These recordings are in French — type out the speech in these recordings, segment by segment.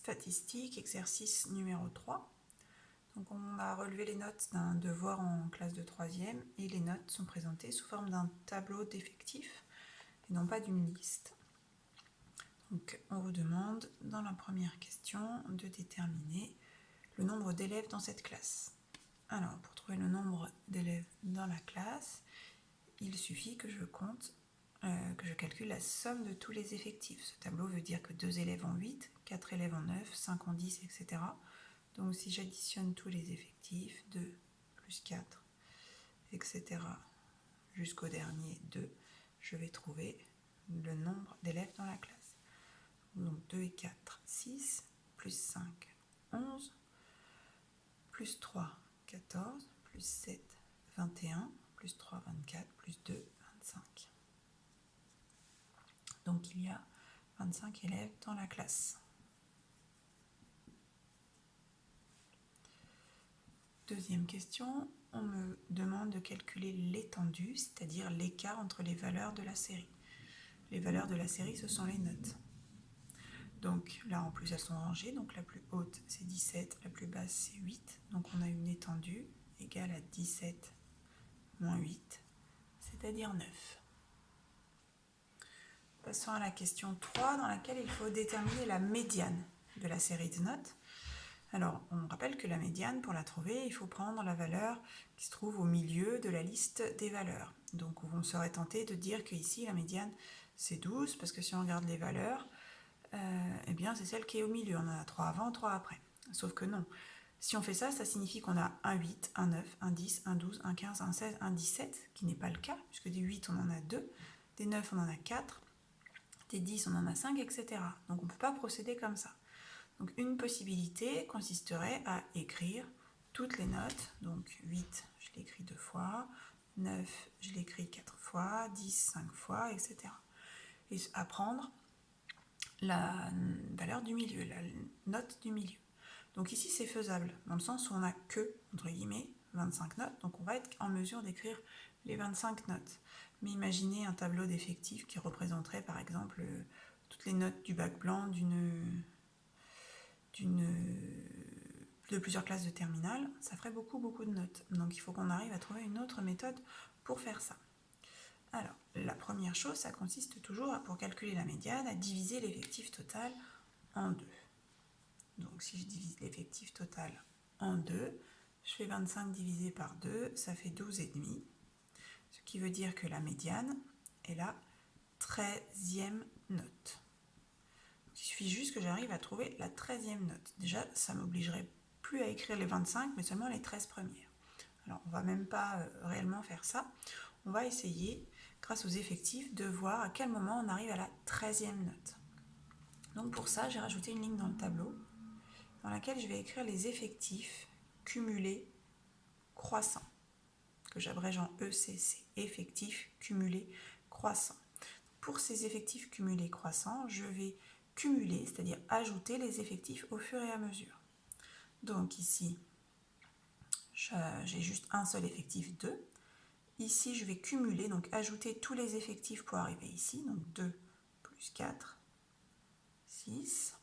Statistiques, exercice numéro 3. Donc on a relevé les notes d'un devoir en classe de 3e et les notes sont présentées sous forme d'un tableau d'effectifs et non pas d'une liste. Donc on vous demande dans la première question de déterminer le nombre d'élèves dans cette classe. Alors pour trouver le nombre d'élèves dans la classe, il suffit que je calcule la somme de tous les effectifs. Ce tableau veut dire que 2 élèves ont 8, 4 élèves ont 9, 5 ont 10, etc. Donc si j'additionne tous les effectifs, 2 plus 4, etc. jusqu'au dernier 2, je vais trouver le nombre d'élèves dans la classe. Donc 2 et 4, 6, plus 5, 11, plus 3, 14, plus 7, 21, plus 3, 24, plus 2, 25. Donc il y a 25 élèves dans la classe. Deuxième question, on me demande de calculer l'étendue, c'est-à-dire l'écart entre les valeurs de la série. Les valeurs de la série, ce sont les notes. Donc là, en plus, elles sont rangées. Donc la plus haute, c'est 17, la plus basse, c'est 8. Donc on a une étendue égale à 17 moins 8, c'est-à-dire 9. Passons à la question 3, dans laquelle il faut déterminer la médiane de la série de notes. Alors, on rappelle que la médiane, pour la trouver, il faut prendre la valeur qui se trouve au milieu de la liste des valeurs. Donc, on serait tenté de dire qu'ici, la médiane, c'est 12, parce que si on regarde les valeurs, eh bien, c'est celle qui est au milieu. On en a 3 avant, 3 après. Sauf que non. Si on fait ça, ça signifie qu'on a un 8, un 9, un 10, un 12, un 15, un 16, un 17, qui n'est pas le cas, puisque des 8, on en a 2, des 9, on en a 4, des 10, on en a 5, etc. Donc, on ne peut pas procéder comme ça. Donc une possibilité consisterait à écrire toutes les notes. Donc 8, je l'écris 2 fois, 9, je l'écris 4 fois, 10, 5 fois, etc. Et à prendre la valeur du milieu, la note du milieu. Donc ici c'est faisable, dans le sens où on n'a que, entre guillemets, 25 notes, donc on va être en mesure d'écrire les 25 notes. Mais imaginez un tableau d'effectifs qui représenterait par exemple toutes les notes du bac blanc de plusieurs classes de terminale, ça ferait beaucoup de notes. Donc il faut qu'on arrive à trouver une autre méthode pour faire ça. Alors, la première chose, ça consiste toujours, pour calculer la médiane, à diviser l'effectif total en 2. Donc si je divise l'effectif total en 2, je fais 25 divisé par 2, ça fait 12,5. Ce qui veut dire que la médiane est la 13e note. Il suffit juste que j'arrive à trouver la 13e note. Déjà, ça m'obligerait plus à écrire les 25, mais seulement les 13 premières. Alors, on ne va même pas réellement faire ça. On va essayer, grâce aux effectifs, de voir à quel moment on arrive à la 13e note. Donc pour ça, j'ai rajouté une ligne dans le tableau, dans laquelle je vais écrire les effectifs cumulés croissants, que j'abrège en ECC, effectifs cumulés croissants. Pour ces effectifs cumulés croissants, je vais cumuler, c'est-à-dire ajouter les effectifs au fur et à mesure. Donc ici, j'ai juste un seul effectif, 2. Ici, je vais cumuler, donc ajouter tous les effectifs pour arriver ici. Donc 2 plus 4, 6.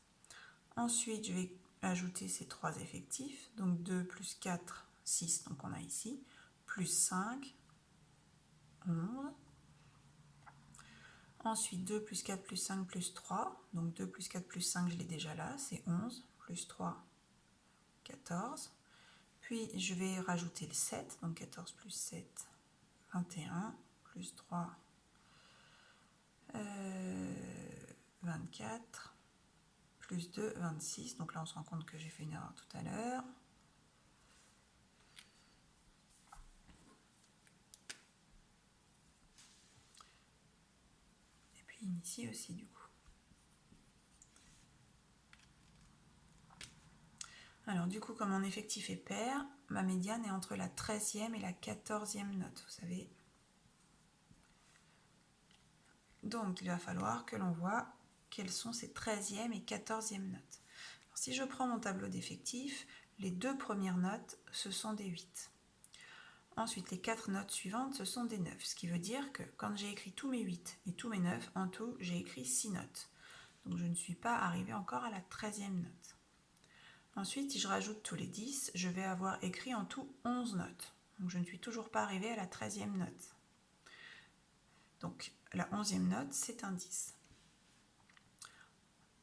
Ensuite, je vais ajouter ces 3 effectifs. Donc 2 plus 4, 6, donc on a ici. Plus 5, 11. Ensuite, 2 plus 4 plus 5 plus 3. Donc 2 plus 4 plus 5, je l'ai déjà là, c'est 11. Plus 3, 14. Puis, je vais rajouter le 7. Donc 14 plus 7, 21. Plus 3, 24. Plus 2, 26. Donc là, on se rend compte que j'ai fait une erreur tout à l'heure. Et puis ici aussi, du coup. Alors du coup, comme mon effectif est pair, ma médiane est entre la 13e et la 14e note, vous savez. Donc il va falloir que l'on voit quelles sont ces 13e et 14e notes. Alors, si je prends mon tableau d'effectifs, les 2 premières notes, ce sont des 8. Ensuite, les 4 notes suivantes, ce sont des 9. Ce qui veut dire que quand j'ai écrit tous mes 8 et tous mes 9, en tout, j'ai écrit 6 notes. Donc je ne suis pas arrivée encore à la 13e note. Ensuite, si je rajoute tous les 10, je vais avoir écrit en tout 11 notes. Donc je ne suis toujours pas arrivée à la 13e note. Donc la 11e note, c'est un 10.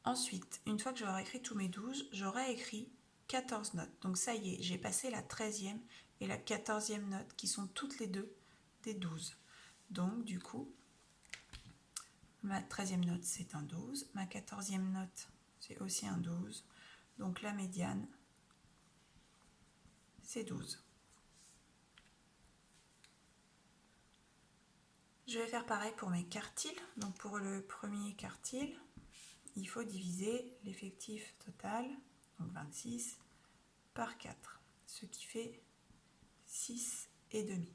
Ensuite, une fois que j'aurai écrit tous mes 12, j'aurai écrit 14 notes. Donc ça y est, j'ai passé la 13e et la 14e note qui sont toutes les deux des 12. Donc du coup, ma 13e note c'est un 12, ma 14e note c'est aussi un 12. Donc la médiane c'est 12. Je vais faire pareil pour mes quartiles. Donc pour le premier quartile, il faut diviser l'effectif total, donc 26, par 4, ce qui fait 6,5.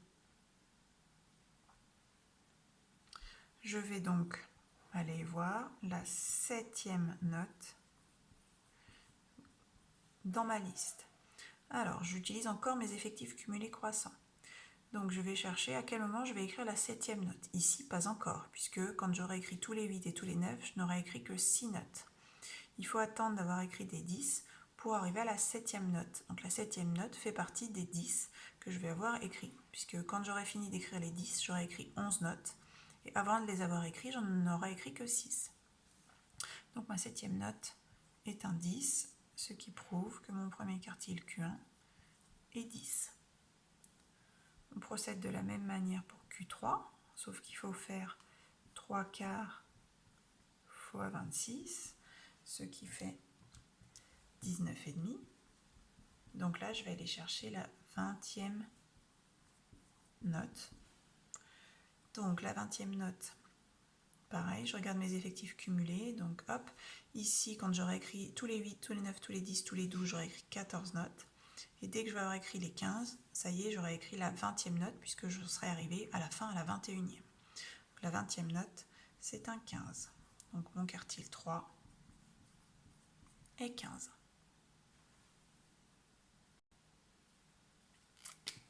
Je vais donc aller voir la 7e note dans ma liste. Alors, j'utilise encore mes effectifs cumulés croissants. Donc, je vais chercher à quel moment je vais écrire la 7e note. Ici, pas encore, puisque quand j'aurai écrit tous les 8 et tous les 9, je n'aurai écrit que 6 notes. Il faut attendre d'avoir écrit des 10 pour arriver à la 7e note. Donc, la 7e note fait partie des 10 que je vais avoir écrits, puisque quand j'aurai fini d'écrire les 10, j'aurai écrit 11 notes. Et avant de les avoir écrits, j'en aurai écrit que 6. Donc, ma 7e note est un 10, ce qui prouve que mon premier quartile Q1 est 10. On procède de la même manière pour Q3, sauf qu'il faut faire 3 quarts fois 26, ce qui fait 19,5. Donc là, je vais aller chercher la 20e note. Donc la 20e note, pareil, je regarde mes effectifs cumulés. Donc hop, ici, quand j'aurai écrit tous les 8, tous les 9, tous les 10, tous les 12, j'aurai écrit 14 notes. Et dès que je vais avoir écrit les 15, ça y est, j'aurai écrit la 20e note puisque je serai arrivée à la fin à la 21e. La 20e note, c'est un 15. Donc mon quartile 3 est 15.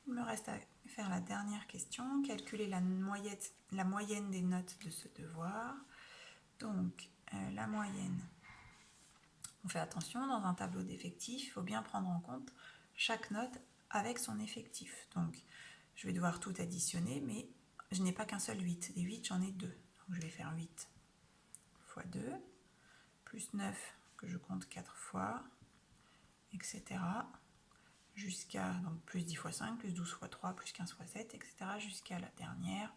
Il me reste à faire la dernière question, calculer la moyenne des notes de ce devoir. Donc la moyenne, on fait attention, dans un tableau d'effectifs, il faut bien prendre en compte chaque note avec son effectif. Donc je vais devoir tout additionner, mais je n'ai pas qu'un seul 8. Des 8, j'en ai 2. Donc je vais faire 8 fois 2, plus 9 que je compte 4 fois, etc. Jusqu'à donc plus 10 fois 5, plus 12 fois 3, plus 15 fois 7, etc. jusqu'à la dernière,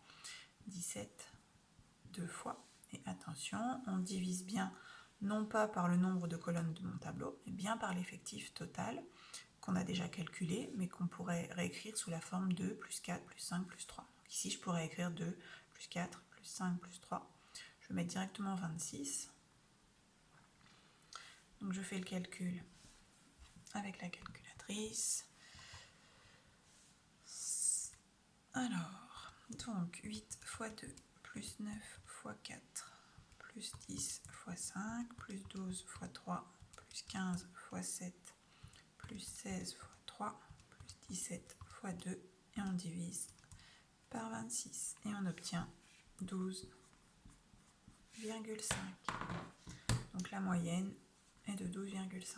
17 deux fois. Et attention, on divise bien non pas par le nombre de colonnes de mon tableau, mais bien par l'effectif total qu'on a déjà calculé, mais qu'on pourrait réécrire sous la forme 2 plus 4 plus 5 plus 3. Donc ici, je pourrais écrire 2 plus 4 plus 5 plus 3. Je vais mettre directement 26. Donc je fais le calcul avec la calculatrice. Alors, donc 8 fois 2 plus 9 fois 4 plus 10 fois 5 plus 12 fois 3 plus 15 fois 7 plus 16 fois 3 plus 17 fois 2 et on divise par 26 et on obtient 12,5. Donc la moyenne est de 12,5.